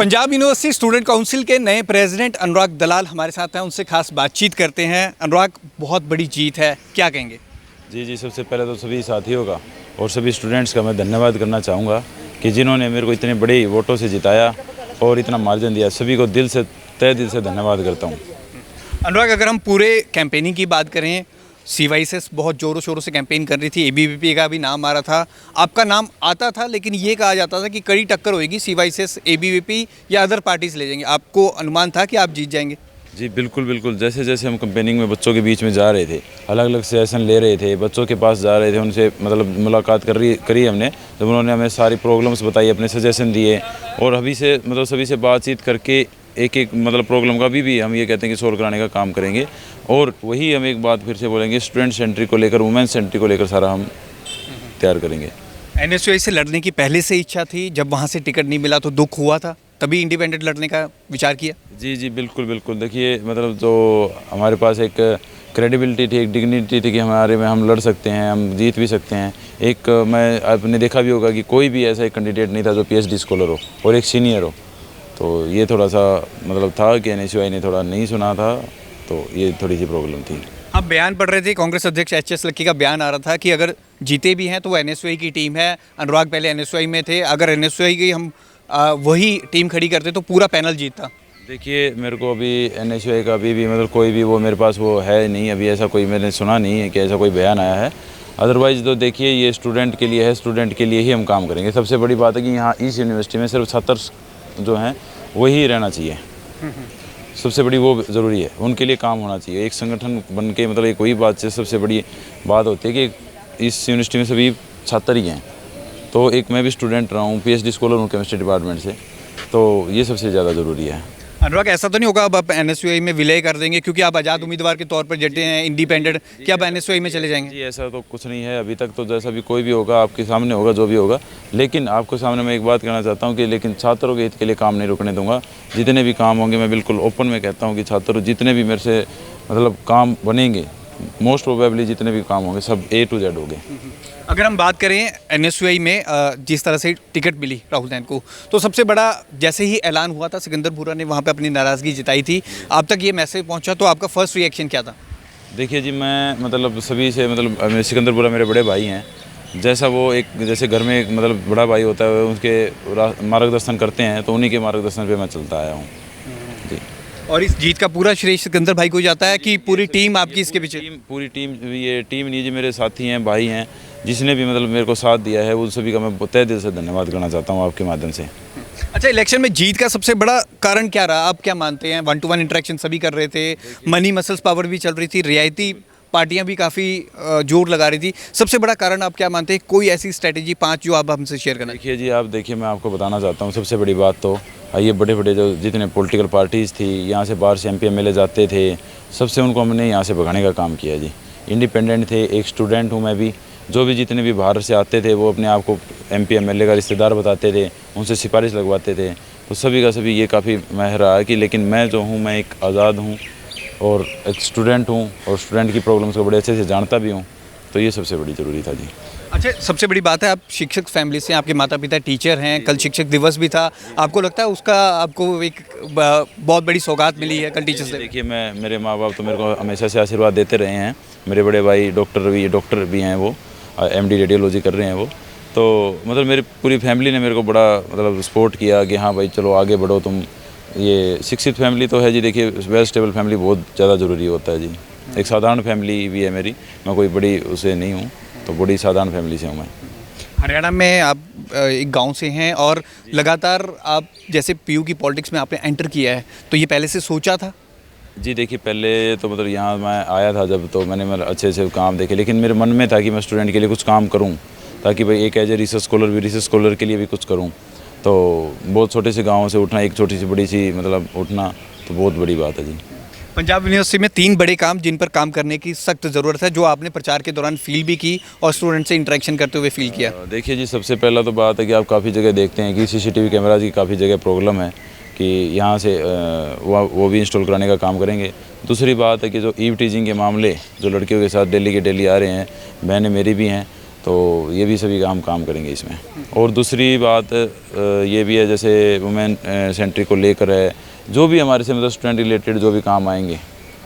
Punjab university student council के नए president अनुराग दलाल हमारे साथ हैं, उनसे खास बातचीत करते हैं। अनुराग, बहुत बड़ी जीत है, क्या कहेंगे? जी, सबसे पहले तो सभी साथियों का और सभी स्टूडेंट्स का मैं धन्यवाद करना चाहूँगा कि जिन्होंने मेरे को इतने बड़े वोटों से जिताया और इतना मार्जिन दिया। सभी को दिल से, तहे दिल से धन्यवाद करता हूँ। अनुराग, अगर हम पूरे कैंपेनिंग की बात करें, CYSS बहुत ज़ोरों शोरों से कैंपेन कर रही थी, ABVP का भी नाम आ रहा था, आपका नाम आता था, लेकिन ये कहा जाता था कि कड़ी टक्कर होगी, CYSS, ABVP या अदर पार्टीज ले जाएंगे। आपको अनुमान था कि आप जीत जाएंगे? जी बिल्कुल। जैसे जैसे हम कैंपेनिंग में बच्चों के बीच में जा रहे थे, अलग अलग सेशन ले रहे थे, बच्चों के पास जा रहे थे, उनसे मतलब मुलाकात करी हमने। जब उन्होंने हमें सारी प्रॉब्लम्स बताई, अपने सजेशन दिए और अभी से मतलब सभी से बातचीत करके एक मतलब प्रॉब्लम का भी हम ये कहते हैं कि सोल्व कराने का काम करेंगे। और वही हम एक बात फिर से बोलेंगे, स्टूडेंट सेंट्री को लेकर, वुमेन सेंट्री को लेकर सारा हम तैयार करेंगे। NSUI से लड़ने की पहले से इच्छा थी, जब वहाँ से टिकट नहीं मिला तो दुख हुआ था, तभी इंडिपेंडेंट लड़ने का विचार किया? जी बिल्कुल। देखिए, मतलब जो हमारे पास एक क्रेडिबिलिटी थी, एक डिग्निटी थी कि हमारे में हम लड़ सकते हैं, हम जीत भी सकते हैं। एक मैं आपने देखा भी होगा कि कोई भी ऐसा एक कैंडिडेट नहीं था जो PhD स्कॉलर हो और एक सीनियर हो। तो ये थोड़ा सा मतलब था कि NSUI ने थोड़ा नहीं सुना था, तो ये थोड़ी सी प्रॉब्लम थी। आप बयान पढ़ रहे थे, कांग्रेस अध्यक्ष HS लक्की का बयान आ रहा था कि अगर जीते भी हैं तो वो NSUI की टीम है। अनुराग पहले NSUI में थे, अगर NSUI की हम वही टीम खड़ी करते तो पूरा पैनल जीतता। देखिए, मेरे को अभी NSUI का अभी भी मतलब कोई भी वो मेरे पास वो है नहीं, अभी ऐसा कोई मैंने सुना नहीं है कि ऐसा कोई बयान आया है। अदरवाइज़ तो देखिए, ये स्टूडेंट के लिए है, स्टूडेंट के लिए ही हम काम करेंगे। सबसे बड़ी बात है कि यहाँ इस यूनिवर्सिटी में सिर्फ 70 जो हैं वही रहना चाहिए, सबसे बड़ी वो ज़रूरी है, उनके लिए काम होना चाहिए। एक संगठन बन के मतलब एक वही बात से सबसे बड़ी बात होती है कि इस यूनिवर्सिटी में सभी छात्र ही हैं। तो एक मैं भी स्टूडेंट रहा हूँ, PhD स्कॉलर हूँ केमिस्ट्री डिपार्टमेंट से, तो ये सबसे ज़्यादा ज़रूरी है। अनुराग, ऐसा तो नहीं होगा अब आप NSUI में विलय कर देंगे, क्योंकि आप आज़ाद उम्मीदवार के तौर पर जटे हैं, इंडिपेंडेंट, क्या आप NSUI में चले जाएंगे? जी, ऐसा तो कुछ नहीं है अभी तक। तो जैसा भी कोई भी होगा आपके सामने होगा, जो भी होगा। लेकिन आपको सामने मैं एक बात कहना चाहता हूँ कि लेकिन छात्रों के हित के लिए काम नहीं रुकने दूंगा। जितने भी काम होंगे, मैं बिल्कुल ओपन में कहता हूँ कि छात्र जितने भी मेरे से मतलब काम बनेंगे, मोस्ट प्रोबेबली जितने भी काम होंगे सब A to Z होंगे। अगर हम बात करें NSUI में जिस तरह से टिकट मिली राहुल दैन को, तो सबसे बड़ा जैसे ही ऐलान हुआ था, सिकंदर बुरा ने वहाँ पे अपनी नाराज़गी जताई थी, आप तक ये मैसेज पहुँचा, तो आपका फर्स्ट रिएक्शन क्या था? देखिए जी, मैं मतलब सभी से मतलब सिकंदर बुरा मेरे बड़े भाई हैं। जैसा वो एक जैसे घर में एक मतलब बड़ा भाई होता है, उनके मार्गदर्शन करते हैं, तो उन्हीं के मार्गदर्शन पे मैं चलता आया हूँ जी। और इस जीत का पूरा श्रेय सिकंदर भाई को जाता है कि पूरी टीम आपकी इसके पीछे? पूरी टीम, ये टीम नहीं जी, मेरे साथी हैं, भाई हैं, जिसने भी मतलब मेरे को साथ दिया है, उन सभी का मैं तहे दिल से धन्यवाद करना चाहता हूँ आपके माध्यम से। अच्छा, इलेक्शन में जीत का सबसे बड़ा कारण क्या रहा? आप क्या मानते हैं? 1-to-1 इंटरेक्शन सभी कर रहे थे, मनी मसल्स पावर भी चल रही थी, रियायती पार्टियां भी काफ़ी जोर लगा रही थी। सबसे बड़ा कारण आप क्या मानते हैं? कोई ऐसी स्ट्रेटेजी 5 जो आप हमसे शेयर करना? देखिए जी, आप देखिए, मैं आपको बताना चाहता हूँ, सबसे बड़ी बात तो ये बड़े जो जितने पॉलिटिकल पार्टीज़ थी, यहाँ से बाहर से MP MLA जाते थे, सबसे उनको हमने यहाँ से भगाने का काम किया जी। इंडिपेंडेंट थे, एक स्टूडेंट हूँ मैं भी, जो भी जितने भी बाहर से आते थे वो अपने आप को MP MLA का रिश्तेदार बताते थे, उनसे सिफारिश लगवाते थे। तो सभी का सभी ये काफ़ी महर रहा है कि लेकिन मैं जो हूँ, मैं एक आज़ाद हूँ और एक स्टूडेंट हूँ और स्टूडेंट की प्रॉब्लम्स को बड़े अच्छे से जानता भी हूँ, तो ये सबसे बड़ी ज़रूरी था जी। अच्छा, सबसे बड़ी बात है आप शिक्षक फैमिली से, आपके माता पिता टीचर हैं, कल शिक्षक दिवस भी था, आपको लगता है उसका आपको एक बहुत बड़ी सौगात मिली है कल टीचर्स डे? देखिए, मेरे माँ बाप तो मेरे को हमेशा से आशीर्वाद देते रहे हैं। मेरे बड़े भाई डॉक्टर भी हैं, वो MD रेडियोलॉजी कर रहे हैं वो। तो मतलब मेरी पूरी फैमिली ने मेरे को बड़ा मतलब सपोर्ट किया कि हाँ भाई चलो आगे बढ़ो तुम। ये शिक्षित फैमिली तो है जी। देखिए, वेल स्टेबल फैमिली बहुत ज़्यादा ज़रूरी होता है जी। एक साधारण फैमिली भी है मेरी, मैं कोई बड़ी उसे नहीं हूँ, तो बड़ी साधारण फैमिली से हूँ मैं। हरियाणा में आप एक गांव से हैं और लगातार आप जैसे PU की पॉलिटिक्स में आपने एंटर किया है, तो ये पहले से सोचा था? जी देखिए, पहले तो मतलब यहाँ मैं आया था जब, तो मैंने मतलब अच्छे से काम देखे, लेकिन मेरे मन में था कि मैं स्टूडेंट के लिए कुछ काम करूँ, ताकि भाई एक एज ए रिसर्च स्कॉलर के लिए भी कुछ करूँ। तो बहुत छोटे से गाँव से उठना, एक छोटी सी बड़ी सी मतलब उठना, तो बहुत बड़ी बात है जी। पंजाब यूनिवर्सिटी में 3 बड़े काम जिन पर काम करने की सख्त ज़रूरत है, जो आपने प्रचार के दौरान फील भी की और स्टूडेंट से इंटरेक्शन करते हुए फील किया? देखिए जी, सबसे पहला तो बात है कि आप काफ़ी जगह देखते हैं कि CCTV कैमराज की काफ़ी जगह प्रॉब्लम है, कि यहाँ से वो भी इंस्टॉल कराने का काम करेंगे। दूसरी बात है कि जो ईव टीजिंग के मामले जो लड़कियों के साथ डेली के डेली आ रहे हैं, बहनें मेरी भी हैं, तो ये भी सभी काम करेंगे इसमें। और दूसरी बात ये भी है, जैसे वुमेन सेंट्री को लेकर है, जो भी हमारे से मतलब स्टूडेंट रिलेटेड जो भी काम आएंगे,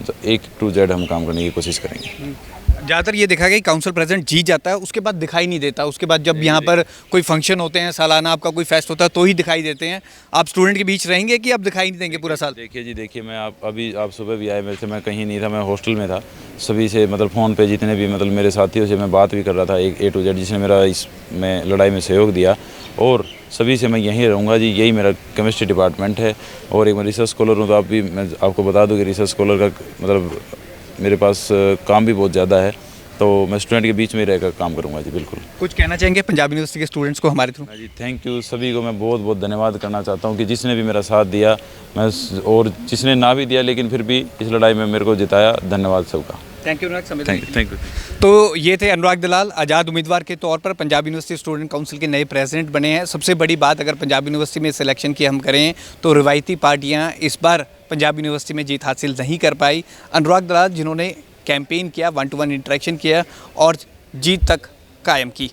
तो A to Z हम काम करने की कोशिश करेंगे। ज़्यादातर ये देखा गया कि काउंसिल प्रेसिडेंट जीत जाता है, उसके बाद दिखाई नहीं देता। उसके बाद जब यहाँ पर कोई फंक्शन होते हैं, सालाना आपका कोई फेस्ट होता है, तो ही दिखाई देते हैं। आप स्टूडेंट के बीच रहेंगे कि आप दिखाई नहीं देंगे पूरा साल? देखिए मैं आप सुबह भी आए, मेरे से मैं कहीं नहीं था, मैं हॉस्टल में था। सभी से मतलब फ़ोन पे जितने भी मतलब मेरे साथियों से मैं बात भी कर रहा था, एक A to Z जिसने मेरा इसमें लड़ाई में सहयोग दिया, और सभी से मैं यहीं रहूँगा जी। यही मेरा केमिस्ट्री डिपार्टमेंट है। और एक मैं रिसर्च स्कॉलर हूँ, तो मैं आपको बता दूँ कि रिसर्च स्कॉलर का मतलब मेरे पास काम भी बहुत ज़्यादा है, तो मैं स्टूडेंट के बीच में ही रहकर काम करूंगा जी। बिल्कुल। कुछ कहना चाहेंगे पंजाब यूनिवर्सिटी के स्टूडेंट्स को हमारे थ्रू? जी थैंक यू, सभी को मैं बहुत बहुत धन्यवाद करना चाहता हूं कि जिसने भी मेरा साथ दिया, मैं और जिसने ना भी दिया लेकिन फिर भी इस लड़ाई में मेरे को जिताया। धन्यवाद सबका। Thank you Anurag. Thank you. तो ये थे अनुराग दलाल, आज़ाद उम्मीदवार के तौर पर पंजाब यूनिवर्सिटी स्टूडेंट काउंसिल के नए प्रेसिडेंट बने हैं। सबसे बड़ी बात, अगर पंजाब यूनिवर्सिटी में सिलेक्शन की हम करें तो रिवायती पार्टियां इस बार पंजाब यूनिवर्सिटी में जीत हासिल नहीं कर पाई। अनुराग दलाल जिन्होंने कैंपेन किया, 1-to-1 इंटरेक्शन किया और जीत तक कायम की।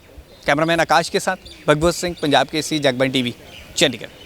कैमरामैन आकाश के साथ भगवत सिंह, पंजाब केसरी, जगबानी टीवी, चंडीगढ़।